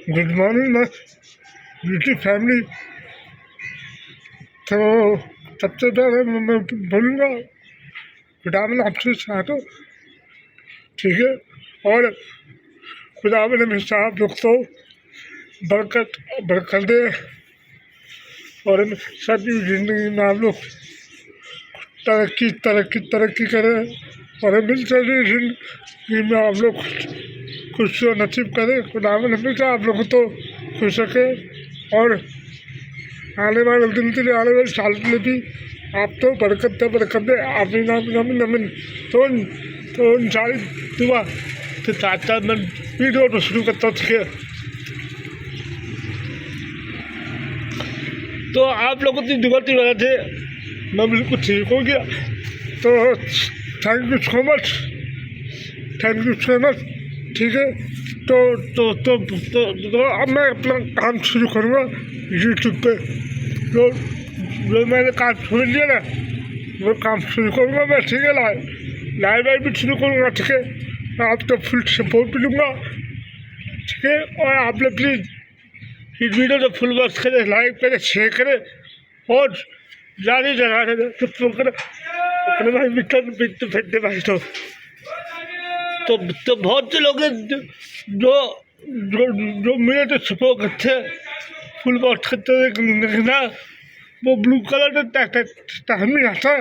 Good morning my beauty family. तो सबसे पहले मैं बोलूँगा खुदावन आपसे चाहता हूँ, ठीक है। और खुदावन हमेशा आप लोग को बरकत दे और सभी ज़िंदगी में आप लोग तरक्की करें और हमेशा ज़िंदगी में आप लोग खुश नसीब करें। खुदावन हमेशा आप लोगों को खुश रखे और आने वाले दिन के लिए, आने वाले साल के लिए भी आप तो बरकत दे। आमीन आमीन आमीन आमीन। तो इन सारी दुआ के साथ साथ मैं वीडियो को शुरू करता हूँ। तो आप लोगों की दुआ की वजह से मैं बिल्कुल ठीक हो गया। तो थैंक यू सो मच, ठीक है। तो अब मैं अपना काम शुरू करूँगा यूट्यूब पे। जो मैंने काम शुरू किया ना, वो काम शुरू करूँगा मैं, ठीक है। लाइव भी शुरू करूँगा, ठीक है। आपका फुल सपोर्ट भी लूँगा, ठीक है। और आप लोग प्लीज़ इस वीडियो को फुल वॉच करें, लाइक करें, शेयर करें और ज़्यादा सपोर्ट करें अपने भाई मित्र भाई। तो बहुत से लोग हैं जो मेरे तो सपोर्ट करते हैं, फुल वॉच करते देखना, वो ब्लू कलर टाइम नहीं आता,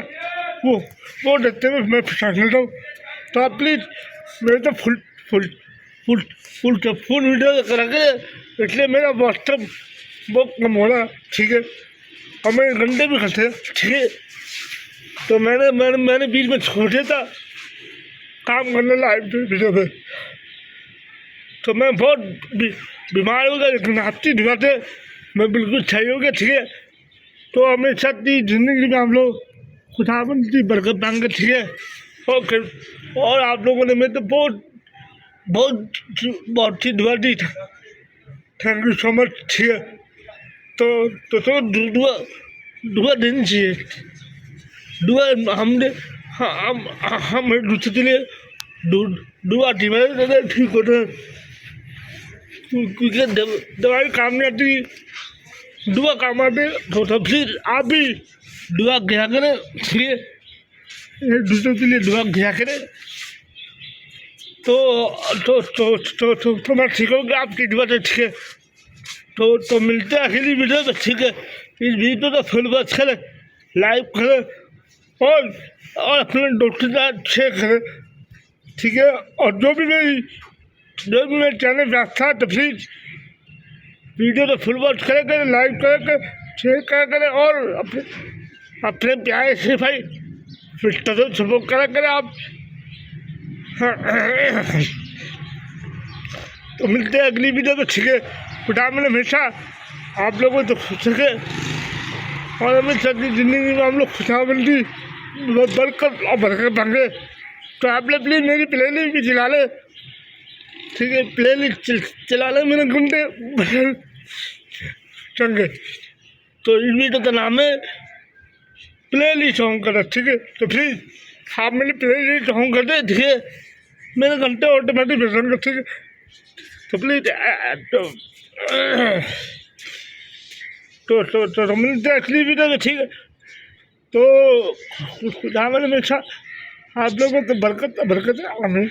वो देखते हुए मैं पहचान लेता हूँ। तो आप प्लीज़ मेरे तो फुल वीडियो करेंगे, इसलिए मेरा व्हाट्सअप बहुत कम हो रहा, ठीक है। और मैं घंटे भी करते हैं, ठीक है। तो मैंने बीच में छोड़ दिया था काम करने लाइव वीडियो पे। तो मैं बहुत बीमार हो गया, लेकिन आपकी दुआ से मैं बिल्कुल सही हो गया, ठीक है। तो हमेशा की ज़िंदगी में हम लोग खुदावंद की बरकत मांगे, ठीक है। और आप लोगों ने मेरे तो बहुत सी दुआ दी, थैंक यू सो मच, ठीक है। तो दुआ देनी चाहिए। दुआ हम एक दूसरे के लिए दुआ की वजह से ठीक होते हैं, क्योंकि दवाई काम नहीं आती, दुआ काम आती। तो फिर आप भी दुआ किया करें, ठीक है। एक दूसरे के लिए दुआ किया करें, तो मैं ठीक हो गया आपकी दुआ से, ठीक है। तो मिलते हैं अगली वीडियो में, ठीक है। इस वीडियो को फुल वॉच करें, लाइक करें और अपने दोस्तों के साथ शेयर करें, ठीक है। और जो भी मेरे चैनल पे आता है, तो प्लीज़ वीडियो को फुल वॉच करें, लाइक करें, शेयर करें और अपने प्यारे से भाई फिर सपोर्ट करें आप। तो मिलते हैं अगली वीडियो में, ठीक है। खुदावन हमेशा आप लोगों को खुश रखे और हमेशा की ज़िंदगी में हम लोग खुदावन की बरकत मांगे। तो आप लोग प्लीज़ मेरी प्लेलिस्ट भी चला ले, ठीक है। प्लेलिस्ट चला ले मेरे घंटे चंगे। तो इस वीडियो का नाम है प्लेलिस्ट ऑन करें, ठीक है। तो प्लीज़ आप मेरी प्लेलिस्ट ऑन कर दे, ठीक है। मेरे घंटे ऑटोमेटिक भेजेंगे, ठीक है। तो प्लीज़ तो मिलते हैं अगली वीडियो में, ठीक है। तो खुदावन हमेशा आप लोगों को बरकत है, आमीन।